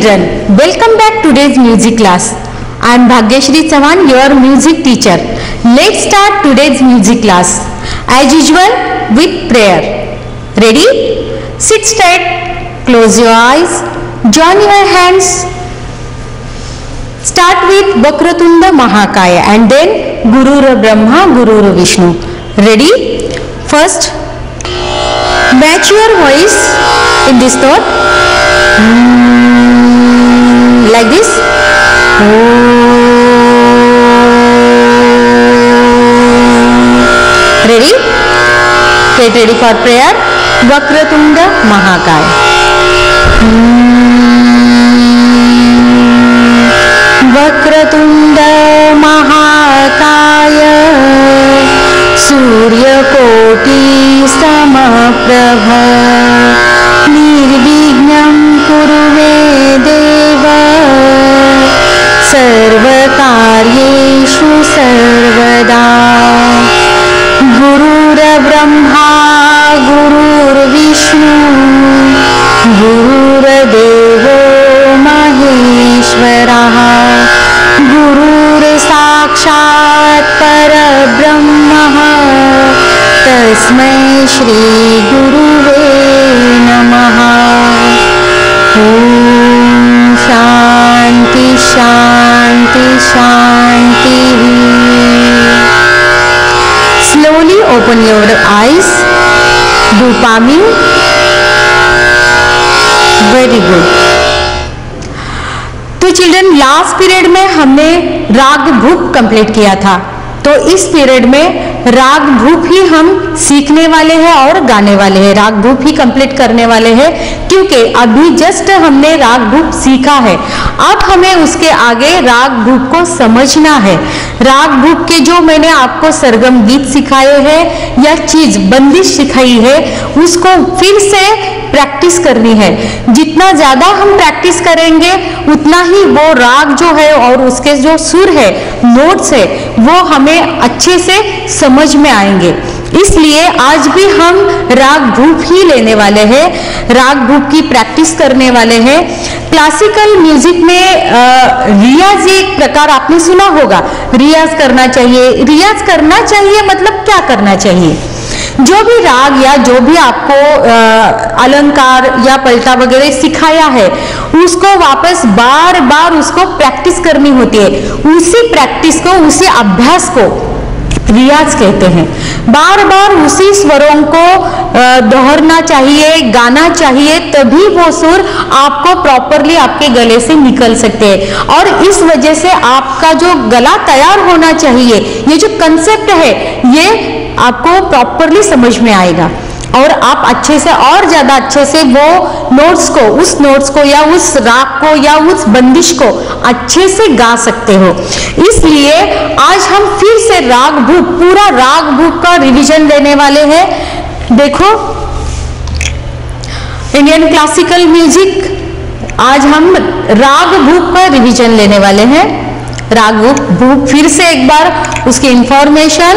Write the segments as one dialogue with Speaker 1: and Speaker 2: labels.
Speaker 1: children, welcome back to today's music class. I am Bhagyashri Chavan, your music teacher. Let's start today's music class. As usual, with prayer. Ready? Sit straight, close your eyes, join your hands. Start with Vakratunda Mahakaya and then Gurura Brahma, Gurura Vishnu. Ready? First, match your voice in this thought. Like this. Ready? Get ready for prayer. Vakratunda Mahakaya. Vakratunda Mahakaya Suryakoti Samaprabha Nirvignam Kurume Deva Sarvakaryeshu Sarvada Gurura Brahma Gurur Vishnu Gurura Devo Maheshwaraha Gurur Sakshat Parabrahma Tasmai Shri Guruve Namaha. Om Shanti Shanti Shanti. Slowly open your eyes. Do palming. Very good. तो children last period में हमने राग भूप complete किया था, तो इस period में राग भूप ही हम सीखने वाले हैं और गाने वाले हैं, राग भूप ही कंप्लीट करने वाले हैं, क्योंकि अभी जस्ट हमने राग भूप सीखा है। अब हमें उसके आगे राग भूप को समझना है। राग भूप के जो मैंने आपको सरगम गीत सिखाए हैं या चीज बंदिश सिखाई है, उसको फिर से प्रैक्टिस करनी है। जितना ज्यादा हम प्रैक्टिस करेंगे उतना ही वो राग जो है और उसके जो सुर है, नोट्स है, वो हमें अच्छे से समझ में आएंगे। इसलिए आज भी हम राग भूप ही लेने वाले हैं, राग भूप की प्रैक्टिस करने वाले हैं। क्लासिकल म्यूजिक में रियाज एक प्रकार आपने सुना होगा, रियाज करना चाहिए। रियाज करना चाहिए मतलब क्या करना चाहिए? जो भी राग या जो भी आपको अलंकार या पलटा वगैरह सिखाया है, उसको वापस बार बार उसको प्रैक्टिस करनी होती है। उसी प्रैक्टिस को, उसी अभ्यास को रियाज कहते हैं। बार बार उसी स्वरों को दोहरना चाहिए, गाना चाहिए, तभी वो सुर आपको प्रॉपरली आपके गले से निकल सकते हैं। और इस वजह से आपका जो गला तैयार होना चाहिए, ये जो कंसेप्ट है, ये आपको प्रॉपरली समझ में आएगा और आप अच्छे से और ज्यादा अच्छे से वो नोट्स को, उस नोट्स को या उस राग को या उस बंदिश को अच्छे से गा सकते हो। इसलिए आज हम फिर से राग भूप, पूरा राग भूप का रिवीजन देने वाले हैं। देखो, इंडियन क्लासिकल म्यूजिक, आज हम राग भूप का रिवीजन लेने वाले हैं। राग भूप फिर से एक बार उसकी information.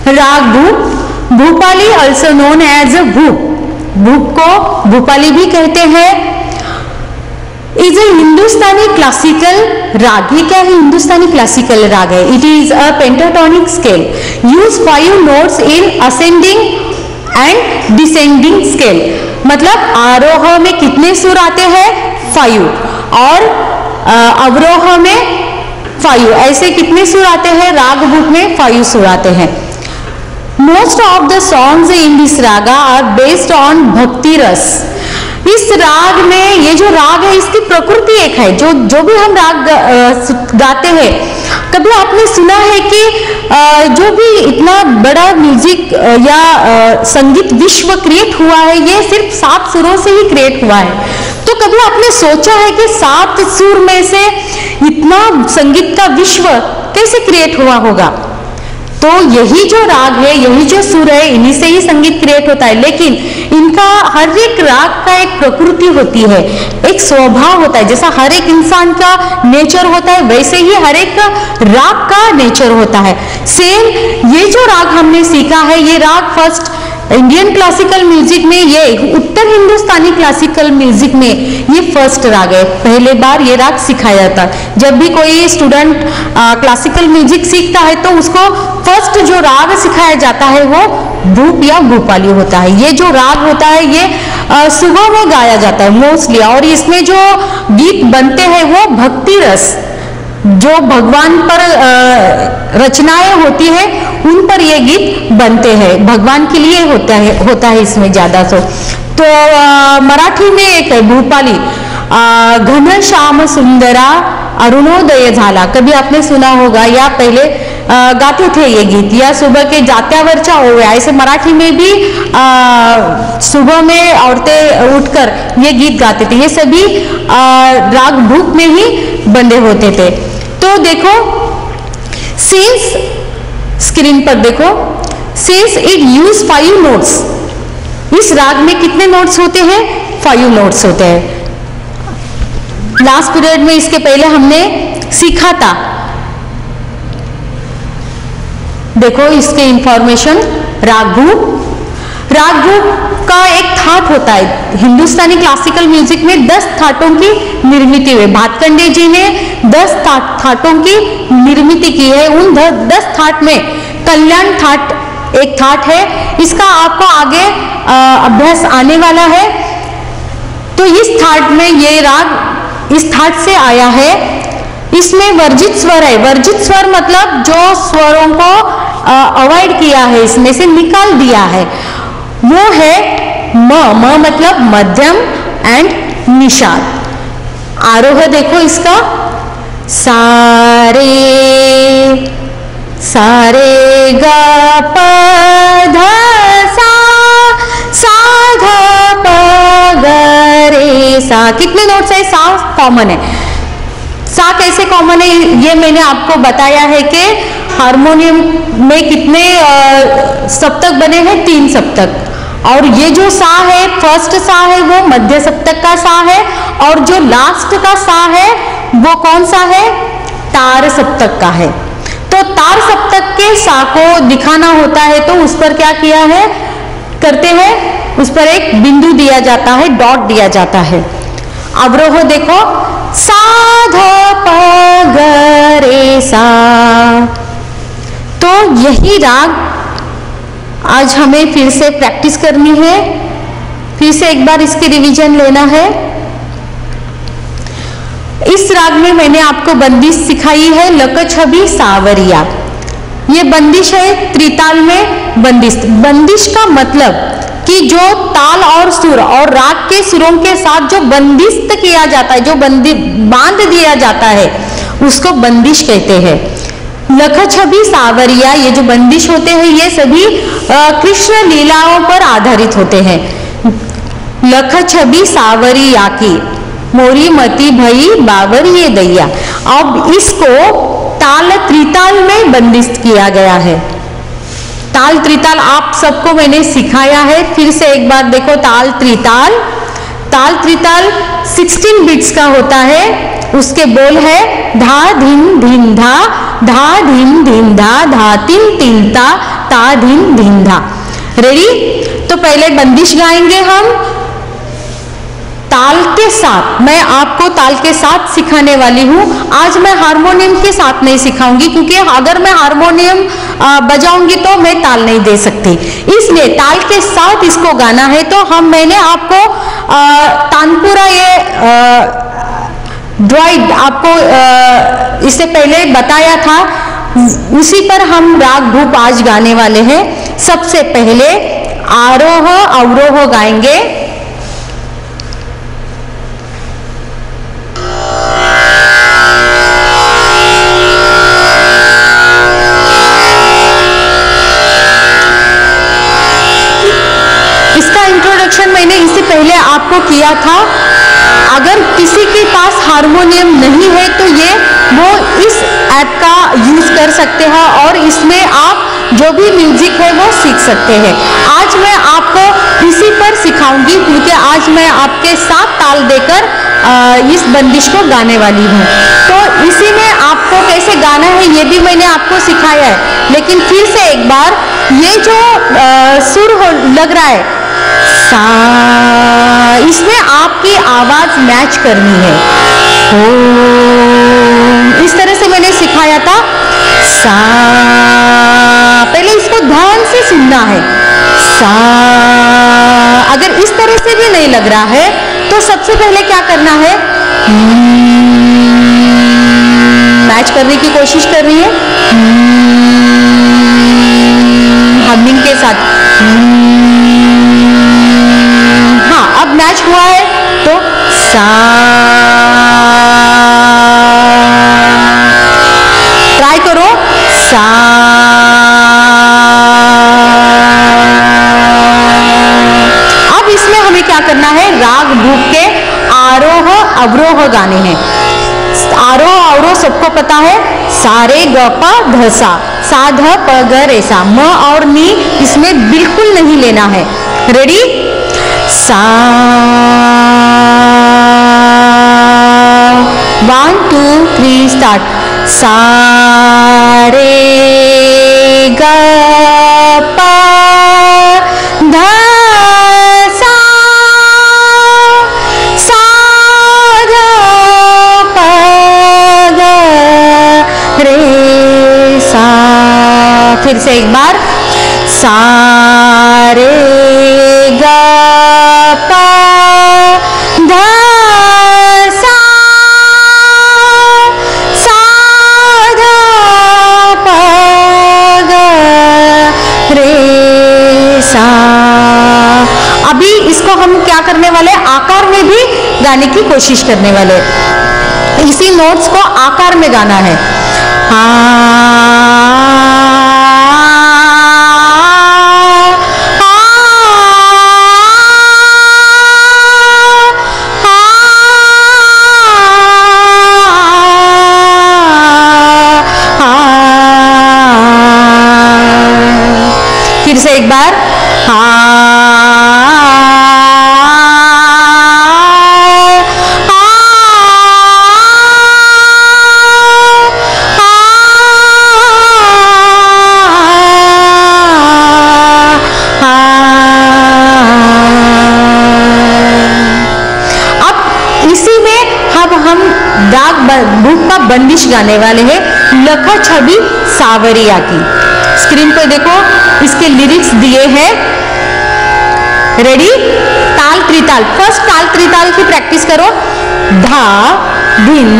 Speaker 1: Raag Bhoop, Bhupali also known as a Bhoop, Bhoop को भूपाली भी कहते हैं, इज ए हिंदुस्तानी क्लासिकल राग। ये क्या है? हिंदुस्तानी क्लासिकल राग है। It is a pentatonic scale, use 5 notes in ascending and descending scale. मतलब आरोह में कितने सुर आते हैं? 5, और अवरोह में 5। ऐसे कितने सुर आते हैं? राग भूप में 5 सुर आते हैं। Most of the songs in this raga are based on भक्ति रस। इस राग में, ये जो राग है, इसकी प्रकृति एक है। जो भी हम राग गाते हैं, कभी आपने सुना है कि जो भी इतना बड़ा म्यूजिक या संगीत विश्व क्रिएट हुआ है, ये सिर्फ 7 सुरों से ही क्रिएट हुआ है। तो कभी आपने सोचा है कि 7 सुर में से इतना संगीत का विश्व कैसे क्रिएट हुआ होगा? तो यही जो राग है, यही जो सुर है, इन्हीं से ही संगीत क्रिएट होता है। लेकिन इनका हर एक राग का एक प्रकृति होती है, एक स्वभाव होता है। जैसा हर एक इंसान का नेचर होता है, वैसे ही हर एक राग का नेचर होता है। सेम ये जो राग हमने सीखा है, ये राग फर्स्ट इंडियन क्लासिकल म्यूजिक में, ये उत्तर हिंदुस्तानी क्लासिकल म्यूजिक में ये फर्स्ट राग है। पहले बार ये राग सिखाया था। जब भी कोई स्टूडेंट क्लासिकल म्यूजिक सीखता है तो उसको फर्स्ट जो राग सिखाया जाता है वो भूप या भूपाली होता है। ये जो राग होता है ये सुबह में गाया जाता है मोस्टली, और इसमें जो गीत बनते हैं वो भक्ति रस, जो भगवान पर रचनाएं होती है उन पर ये गीत बनते हैं, भगवान के लिए होता है इसमें ज्यादा। तो मराठी में एक है भूपाली, घन श्याम सुंदरा अरुणोदय झाला, कभी आपने सुना होगा या पहले गाते थे ये गीत, या सुबह के जात्यावरच्या ओव्या, ऐसे मराठी में भी सुबह में औरतें उठकर ये गीत गाते थे। ये सभी राग भूप में ही बंधे होते थे। तो देखो सिंस, स्क्रीन पर देखो, सिंस इट यूज 5 नोट्स, इस राग में कितने नोट्स होते हैं? 5 नोट्स होते हैं। लास्ट पीरियड में इसके पहले हमने सीखा था, देखो इसके इंफॉर्मेशन। राग भूप का एक थाट होता है। हिंदुस्तानी क्लासिकल म्यूजिक में 10 थाटों की निर्मित हुई। भातखंडे जी ने 10 थाटों की निर्मित की है। उन 10 थाट में कल्याण थाट एक थाट है, इसका आपको आगे अभ्यास आने वाला है। तो इस थाट में ये राग इस थाट से आया है। इसमें वर्जित स्वर है। वर्जित स्वर मतलब जो स्वरों को अवॉइड किया है, इसमें से निकाल दिया है, वो है म मतलब मध्यम एंड निषाद। आरोह देखो इसका, सारे सारे ग प ध सा ध प ग रे सा। कितने नोट्स है? सा कॉमन है। सा कैसे कॉमन है ये मैंने आपको बताया है कि हारमोनियम में कितने सप्तक बने हैं? 3 सप्तक। और ये जो सा है, फर्स्ट सा है वो मध्य सप्तक का सा है, और जो लास्ट का सा है वो कौन सा है? तार सप्तक का है। तो तार सप्तक के सा को दिखाना होता है तो उस पर क्या किया है करते हैं, उस पर एक बिंदु दिया जाता है, डॉट दिया जाता है। अवरोह देखो, सा ध प ग रे सा। तो यही राग आज हमें फिर से प्रैक्टिस करनी है, फिर से एक बार इसकी रिवीजन लेना है। इस राग में मैंने आपको बंदिश सिखाई है, लक छवि सावरिया। ये बंदिश है त्रिताल में बंदिश। बंदिश का मतलब कि जो ताल और सुर और राग के सुरों के साथ जो बंदिस्त किया जाता है, जो बांध दिया जाता है, उसको बंदिश कहते हैं। लख छवि सावरिया, ये जो बंदिश होते हैं ये सभी कृष्ण लीलाओं पर आधारित होते हैं। लख छवि सावरिया की मोरी मती भई बाबर ये दैया। अब इसको ताल त्रिताल में बंदिस्त किया गया है। ताल त्रिताल आप सबको मैंने सिखाया है, फिर से एक बार देखो। ताल त्रिताल, ताल त्रिताल 16 बिट्स का होता है। उसके बोल है धा धिन धिन धा, धा धिन धिन धा, धा तिन तिन ता, ता धिन धिन धा। रेडी? तो पहले बंदिश गाएंगे हम ताल के साथ। मैं आपको ताल के साथ सिखाने वाली हूँ। आज मैं हारमोनियम के साथ नहीं सिखाऊंगी, क्योंकि अगर मैं हारमोनियम बजाऊंगी तो मैं ताल नहीं दे सकती, इसलिए ताल के साथ इसको गाना है। तो मैंने आपको तानपुरा ये ड्रॉइड आपको इससे पहले बताया था, उसी पर हम राग भूप आज गाने वाले हैं। सबसे पहले आरोह अवरोह गाएंगे। मैंने इससे पहले आपको किया था। अगर किसी के पास हारमोनियम नहीं है तो वो इस ऐप का यूज कर सकते हैं और इसमें आप जो भी म्यूजिक है वो सीख सकते हैं। आज मैं आपको इसी पर सिखाऊंगी, क्योंकि आज मैं आपके साथ ताल देकर इस बंदिश को गाने वाली हूँ। तो इसी में आपको कैसे गाना है ये भी मैंने आपको सिखाया है, लेकिन फिर से एक बार ये जो सुर लग रहा है सा, इसमें आपकी आवाज मैच करनी है। ओ, इस तरह से मैंने सिखाया था। सा, पहले इसको ध्यान से सुनना है। सा, अगर इस तरह से भी नहीं लग रहा है तो सबसे पहले क्या करना है, मैच करने की कोशिश कर रही है हमिंग के साथ। हाँ, अब मैच हुआ है तो सा, ट्राई करो। सा, अब इसमें हमें क्या करना है, राग भूप के आरोह अवरोह गाने हैं। आरोह अवरोह सबको पता है, सारे ग प ध सा, सा ध प ग रे सा, म और नी इसमें बिल्कुल नहीं लेना है। रेडी? सा, 1 2 3 स्टार्ट। सा रे ग प ध सा, सा ध प ग रे सा। फिर से एक बार। सा रे ग प ध सा, सा ध प ग रे सा। अभी इसको हम क्या करने वाले, आकार में भी गाने की कोशिश करने वाले। इसी नोट्स को आकार में गाना है। फिर से एक बार। भूप का बंदिश गाने वाले हैं, लखा छवि सावरिया की। स्क्रीन पर देखो, इसके लिरिक्स दिए हैं। रेडी? ताल त्रिताल। फर्स्ट ताल त्रिताल की प्रैक्टिस करो। धा धिन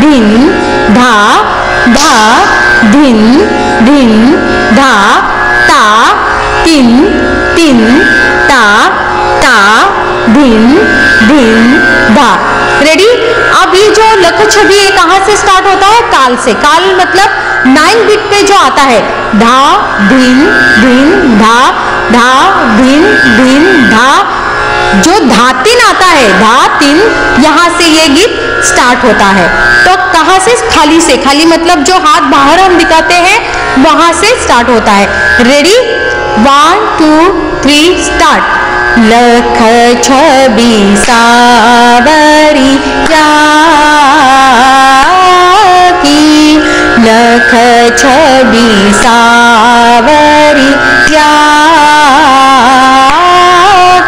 Speaker 1: धिन धा, धा धिन धिन धा, ता तिन तिन ता, ता धिन धिन धा। रेडी? अब ये जो लख छवि है कहां से स्टार्ट होता है, काल से। काल मतलब 9 बीट पे जो आता है, धा धिन धिन धा, धा धिन धिन धा। जो धातिन आता है, धातिन, यहां से ये गीत स्टार्ट होता है। तो कहां से? खाली से। खाली मतलब जो हाथ बाहर हम दिखाते हैं वहां से स्टार्ट होता है। रेडी? 1 2 3 स्टार्ट। लख छवि सावरी की, लख छवि सावरी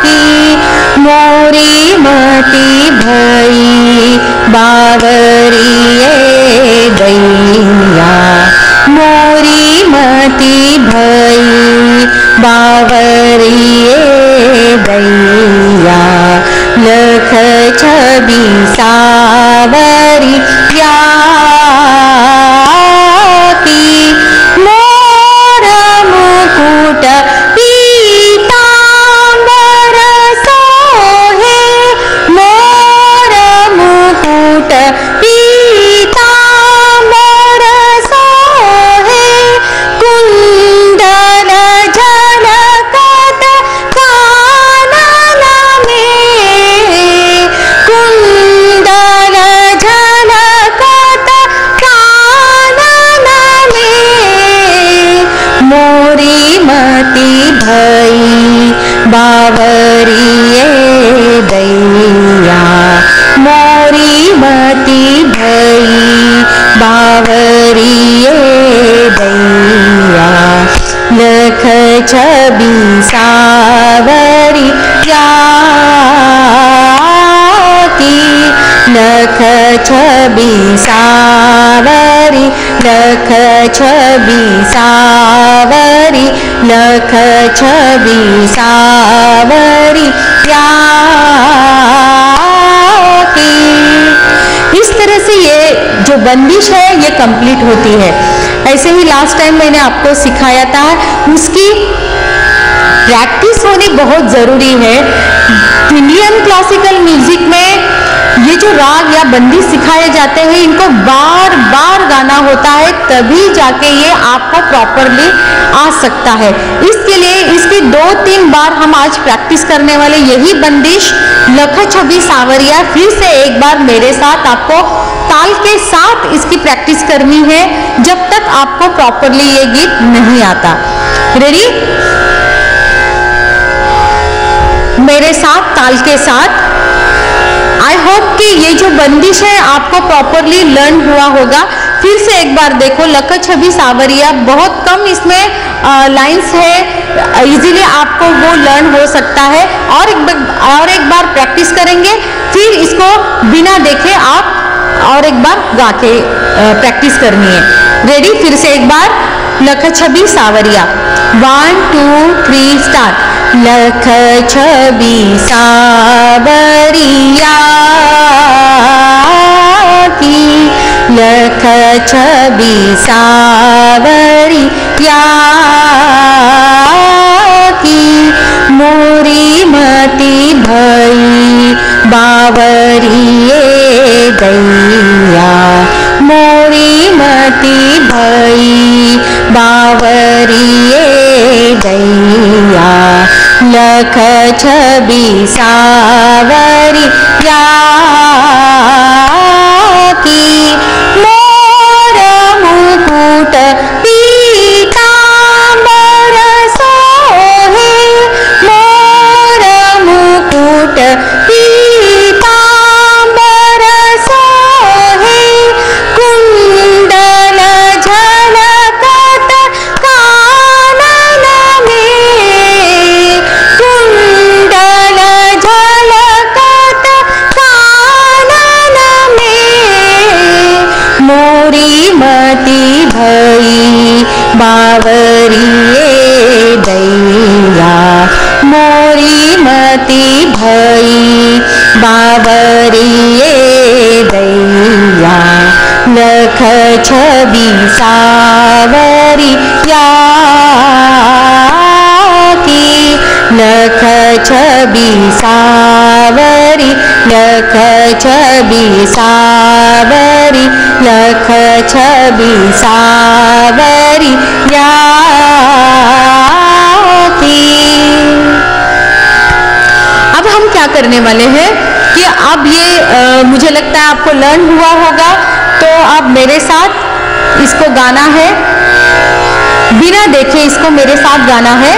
Speaker 1: की, मोरी मती भई बावरिए दैया, मोरी मती भई बावरिए दैया, लख छवि सावरी की, मोर मुकुट पीतांबर सोहे, मोर मुकुट पीतांबर सोहे, कुंडल छवि सावरी, लख छवि सावरी, लख छवि सावरी की। इस तरह से ये जो बंदिश है ये कंप्लीट होती है। ऐसे ही लास्ट टाइम मैंने आपको सिखाया था, उसकी प्रैक्टिस होनी बहुत जरूरी है। इंडियन क्लासिकल म्यूजिक में ये जो राग या बंदिश सिखाए जाते हैं, इनको बार बार गाना होता है, तभी जाके ये आपको प्रॉपरली आ सकता है। इसके लिए इसकी 2-3 बार हम आज प्रैक्टिस करने वाले यही बंदिश लख छवि सावरिया। फिर से एक बार मेरे साथ आपको ताल के साथ इसकी प्रैक्टिस करनी है, जब तक आपको प्रॉपरली ये गीत नहीं आता। रेडी? मेरे साथ ताल के साथ। आई होप कि ये जो बंदिश है आपको प्रॉपरली लर्न हुआ होगा। फिर से एक बार देखो, लख छवि सावरिया, बहुत कम इसमें लाइंस है, इजीली आपको वो लर्न हो सकता है। और एक बार प्रैक्टिस करेंगे, फिर इसको बिना देखे आप और एक बार गा के प्रैक्टिस करनी है। रेडी? फिर से एक बार लख छवि सावरिया। 1 2 3 स्टार्ट। लख छवि सावरिया की, लख छवि सावरिया की, मोरी मति भई बावरिए दैया, मोरी मति भई बावरिए दैया, लख छवि सावरिया की। मोर मुकुट पीतांबर सोहे, मोर मुकुट पीतांबर सोहे, कुंडल झलकत कानन में, कुंडल झलकत कानन में, मोरी मति भई बावरिए दैया, मोरी मति भई बावरिए दैया, लख छवि सावरिया की, लख छवि सावरी, लख छवि सावरी, लख छवि सावरिया की। अब हम क्या करने वाले हैं कि अब ये मुझे लगता है आपको लर्न हुआ होगा, तो अब मेरे साथ इसको गाना है, बिना देखे इसको मेरे साथ गाना है।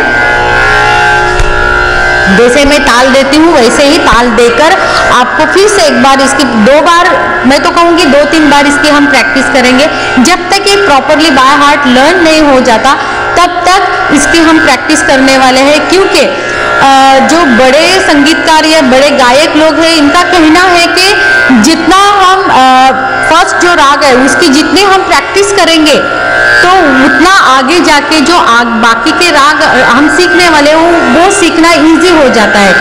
Speaker 1: जैसे मैं ताल देती हूँ वैसे ही ताल देकर आपको फिर से एक बार इसकी 2 बार, मैं तो कहूँगी 2-3 बार इसकी हम प्रैक्टिस करेंगे। जब तक ये प्रॉपरली बाय हार्ट लर्न नहीं हो जाता तब तक इसकी हम प्रैक्टिस करने वाले हैं, क्योंकि जो बड़े संगीतकार या बड़े गायक लोग हैं, इनका कहना है कि जितना हम फर्स्ट जो राग है उसकी जितनी हम प्रैक्टिस करेंगे तो उतना आगे जाके जो बाकी के राग हम सीखने वाले हो वो सीखना इजी हो जाता है।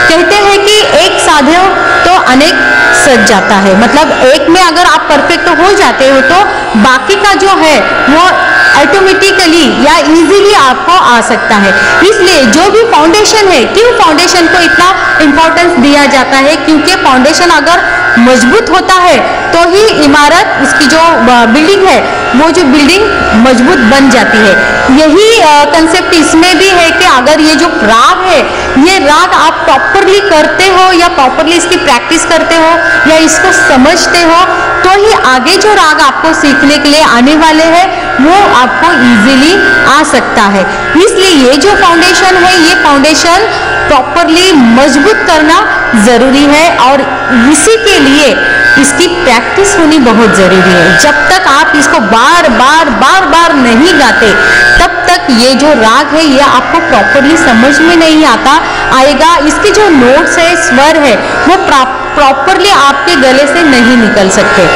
Speaker 1: कहते हैं कि एक साधे तो अनेक सज जाता है, मतलब एक में अगर आप परफेक्ट हो जाते हो तो बाकी का जो है वो ऑटोमेटिकली या इजीली आपको आ सकता है। इसलिए जो भी फाउंडेशन है, क्यों फाउंडेशन को इतना इम्पोर्टेंस दिया जाता है, क्योंकि फाउंडेशन अगर मजबूत होता है तो ही इमारत, उसकी जो बिल्डिंग है वो जो बिल्डिंग मजबूत बन जाती है। यही कंसेप्ट इसमें भी है कि अगर ये जो राग है, ये राग आप प्रॉपरली करते हो या प्रॉपरली इसकी प्रैक्टिस करते हो या इसको समझते हो तो ही आगे जो राग आपको सीखने के लिए आने वाले हैं वो आपको इजीली आ सकता है। इसलिए ये जो फाउंडेशन है, ये फाउंडेशन प्रॉपरली मजबूत करना जरूरी है और इसी के लिए इसकी प्रैक्टिस होनी बहुत जरूरी है। जब तक आप इसको बार बार नहीं गाते तब तक ये जो राग है ये आपको प्रॉपरली समझ में नहीं आएगा, इसके जो नोट्स है, स्वर है, वो प्रॉपरली आपके गले से नहीं निकल सकते।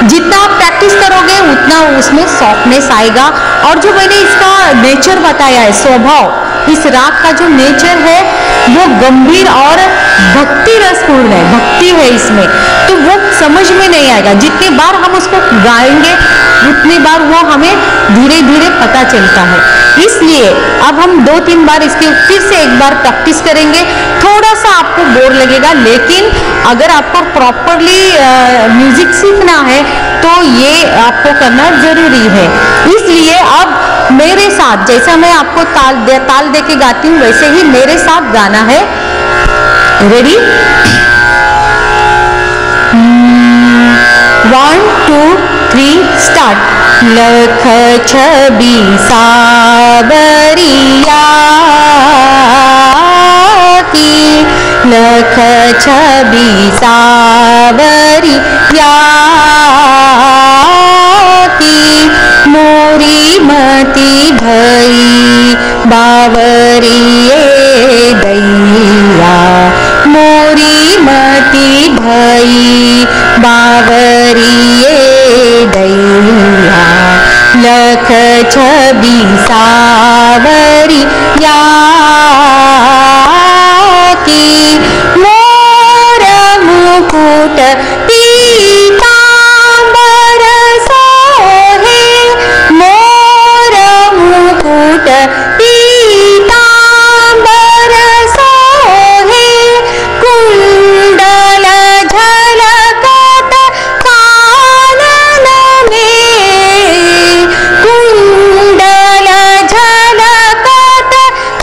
Speaker 1: जितना आप प्रैक्टिस करोगे उतना उसमें सॉफ्टनेस आएगा। और जो मैंने इसका नेचर बताया है, स्वभाव, इस राग का जो नेचर है वो गंभीर और भक्ति रसपूर्ण है, भक्ति है इसमें, तो वो समझ में नहीं आएगा। जितनी बार हम उसको गाएंगे उतनी बार वो हमें धीरे धीरे पता चलता है। इसलिए अब हम 2-3 बार इसके फिर से एक बार प्रैक्टिस करेंगे। थोड़ा सा आपको बोर लगेगा, लेकिन अगर आपको प्रॉपरली म्यूजिक सीखना है तो ये आपको करना जरूरी है। इसलिए अब मेरे साथ, जैसा मैं आपको ताल दे के गाती हूँ वैसे ही मेरे साथ गाना है। रेडी? 1 2 3 स्टार्ट। लख छबि सावरिया की, लख छबि सावरिया की, मोरी मति भई बावरिए दैया, मोरी मति भई बावरिए दैया, लख छबि सावरिया की, मोर मुकुट पीतांबर सोहे, मोर मुकुट पीतांबर सोहे, कुंडल झलकत कानन में, कुंडल झलकत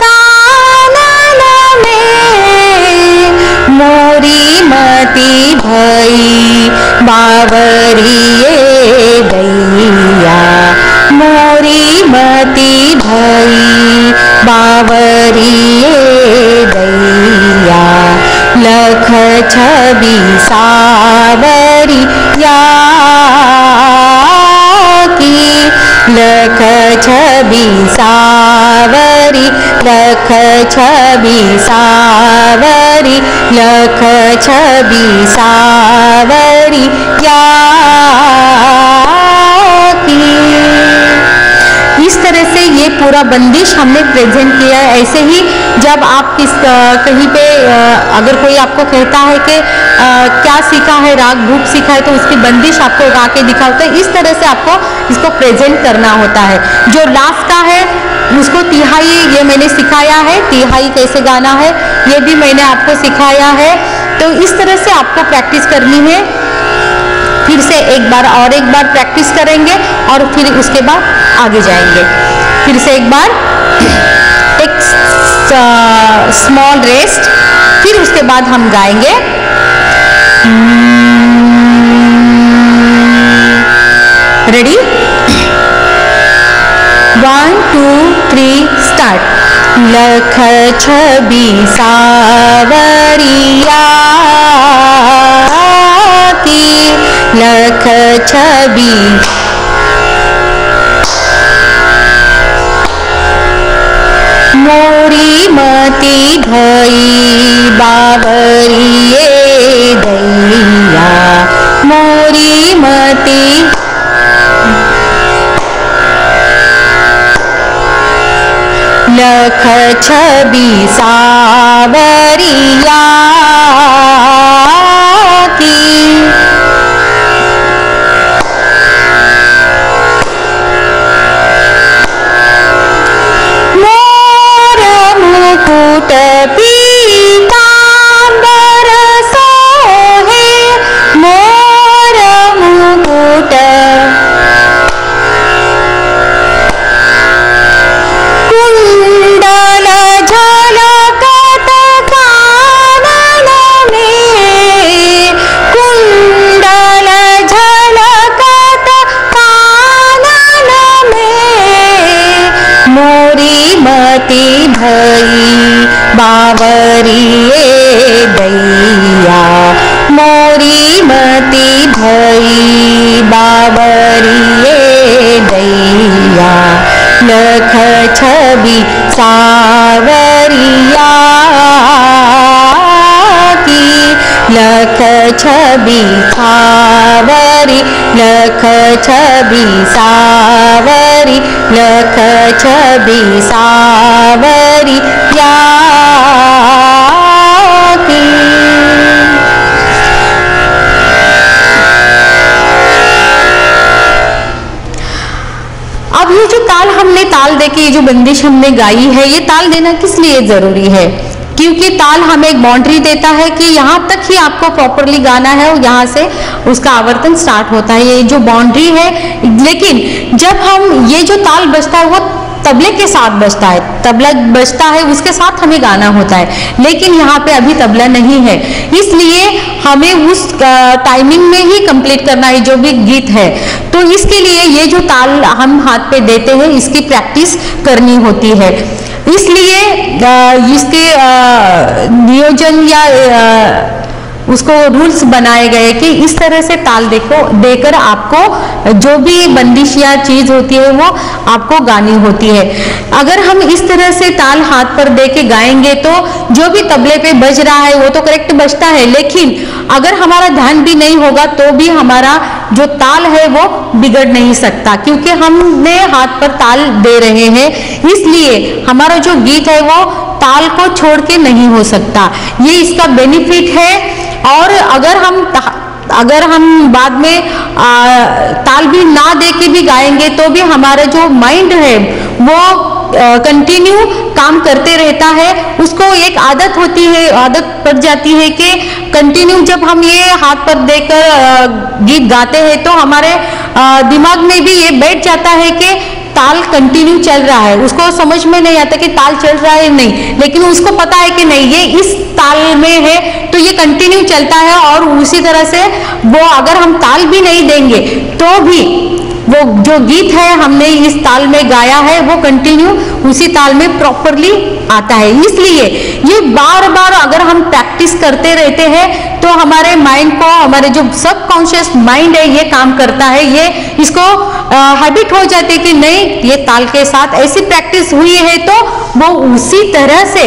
Speaker 1: कानन में, मोरी मति भई बावरिए दैया, मोरी मति भई बावरिए दैया, लख छबि सावरिया की, लख छबि सावरी, लख छबि सावरी, लख छबि सावरिया की। इस तरह से ये पूरा बंदिश हमने प्रेजेंट किया है। ऐसे ही जब आप कहीं पे अगर कोई आपको कहता है कि क्या सीखा है, राग भूप सीखा है, तो उसकी बंदिश आपको गा के दिखाता है। इस तरह से आपको इसको प्रेजेंट करना होता है। जो लास्ट का है उसको तिहाई, ये मैंने सिखाया है, तिहाई कैसे गाना है ये भी मैंने आपको सिखाया है। तो इस तरह से आपको प्रैक्टिस करनी है। फिर से एक बार और एक बार प्रैक्टिस करेंगे और फिर उसके बाद आगे जाएंगे। फिर से एक बार एक स्मॉल रेस्ट, फिर उसके बाद हम गाएंगे। रेडी? 1 2 3 स्टार्ट। लख छबि सावरिया की, लख छबि मोरी मति भई बावरिए दैया, मोरी मति लख छबि सावरिया की, मोर मुकुट पीतांबर सोहे, मोर मुकुट कुंडल झलकत कानन छवि सावरिया की, लख छवि सावरी, लख छवि सावरी, लख छवि सावरी या की। अब ये जो ताल हमने ताल दे के ये जो बंदिश हमने गाई है, ये ताल देना किस लिए जरूरी है? क्योंकि ताल हमें एक बाउंड्री देता है कि यहाँ तक ही आपको प्रॉपरली गाना है और यहाँ से उसका आवर्तन स्टार्ट होता है, ये जो बाउंड्री है। लेकिन जब हम ये जो ताल बजता है वो तबले के साथ बजता है, तबला बजता है उसके साथ हमें गाना होता है, लेकिन यहाँ पे अभी तबला नहीं है, इसलिए हमें उस टाइमिंग में ही कंप्लीट करना है जो भी गीत है। तो इसके लिए ये जो ताल हम हाथ पे देते हैं इसकी प्रैक्टिस करनी होती है। इसलिए इसके नियोजन या उसको रूल्स बनाए गए कि इस तरह से ताल देकर आपको जो भी बंदिश या चीज होती है वो आपको गानी होती है। अगर हम इस तरह से ताल हाथ पर दे के गाएंगे तो जो भी तबले पे बज रहा है वो तो करेक्ट बजता है, लेकिन अगर हमारा ध्यान भी नहीं होगा तो भी हमारा जो ताल है वो बिगड़ नहीं सकता, क्योंकि हमने हाथ पर ताल दे रहे हैं, इसलिए हमारा जो गीत है वो ताल को छोड़ के नहीं हो सकता। ये इसका बेनिफिट है। और अगर हम बाद में ताल भी ना दे के भी गाएंगे तो भी हमारा जो माइंड है वो कंटिन्यू काम करते रहता है, उसको एक आदत होती है, आदत पड़ जाती है कि कंटिन्यू जब हम ये हाथ पर देकर गीत गाते हैं तो हमारे दिमाग में भी ये बैठ जाता है कि ताल कंटिन्यू चल रहा है। उसको समझ में नहीं आता कि ताल चल रहा है नहीं, लेकिन उसको पता है कि नहीं ये इस ताल में है तो ये कंटिन्यू चलता है। और उसी तरह से वो अगर हम ताल भी नहीं देंगे तो भी वो जो गीत है हमने इस ताल में गाया है वो कंटिन्यू उसी ताल में प्रॉपरली आता है। इसलिए ये बार बार अगर हम प्रैक्टिस करते रहते हैं तो हमारे माइंड को, हमारे जो सबकॉन्शियस माइंड है ये काम करता है, ये इसको हैबिट हो जाती है कि नहीं ये ताल के साथ ऐसी प्रैक्टिस हुई है तो वो उसी तरह से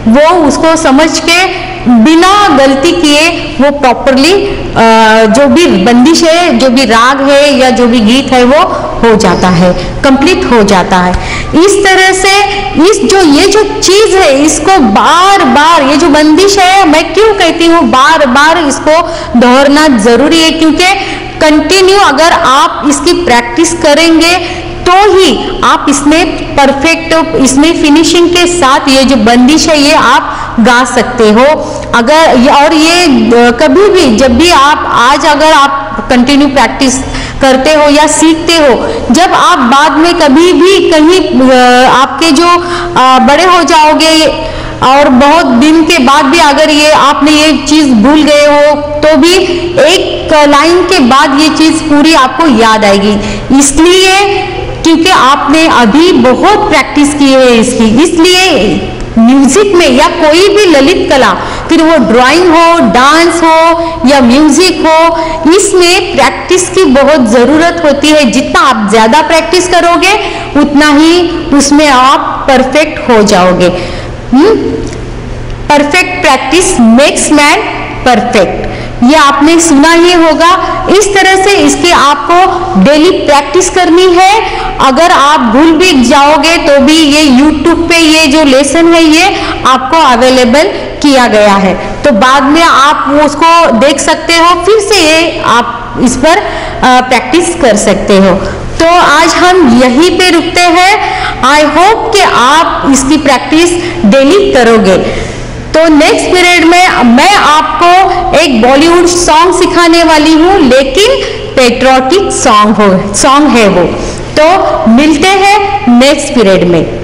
Speaker 1: वो उसको समझ के बिना गलती किए वो प्रॉपरली जो भी बंदिश है, जो भी राग है या जो भी गीत है वो हो जाता है, कंप्लीट हो जाता है। इस तरह से ये जो चीज है इसको बार बार, ये जो बंदिश है मैं क्यों कहती हूँ बार बार इसको दोहराना जरूरी है, क्योंकि कंटिन्यू अगर आप इसकी प्रैक्टिस करेंगे तो ही आप इसमें परफेक्ट, इसमें फिनिशिंग के साथ ये जो बंदिश है ये आप गा सकते हो। अगर और ये कभी भी जब भी आप अगर आप कंटिन्यू प्रैक्टिस करते हो या सीखते हो, जब आप बाद में कभी भी कहीं आपके जो बड़े हो जाओगे और बहुत दिन के बाद भी अगर ये आपने ये चीज भूल गए हो तो भी एक लाइन के बाद ये चीज पूरी आपको याद आएगी, इसलिए क्योंकि आपने अभी बहुत प्रैक्टिस की है इसकी। इसलिए म्यूजिक में या कोई भी ललित कला, फिर वो ड्राइंग हो, डांस हो या म्यूजिक हो, इसमें प्रैक्टिस की बहुत जरूरत होती है। जितना आप ज्यादा प्रैक्टिस करोगे उतना ही उसमें आप परफेक्ट हो जाओगे। Perfect practice makes man perfect, ये आपने सुना ही होगा। इस तरह से इसकी आपको डेली प्रैक्टिस करनी है। अगर आप भूल भी जाओगे तो भी ये YouTube पे ये जो लेसन है ये आपको अवेलेबल किया गया है, तो बाद में आप उसको देख सकते हो, फिर से ये आप इस पर प्रैक्टिस कर सकते हो। तो आज हम यहीं पे रुकते हैं। आई होप कि आप इसकी प्रैक्टिस डेली करोगे। तो नेक्स्ट पीरियड में मैं आपको एक बॉलीवुड सॉन्ग सिखाने वाली हूँ, लेकिन पेट्रियोटिक सॉन्ग है वो। तो मिलते हैं नेक्स्ट पीरियड में।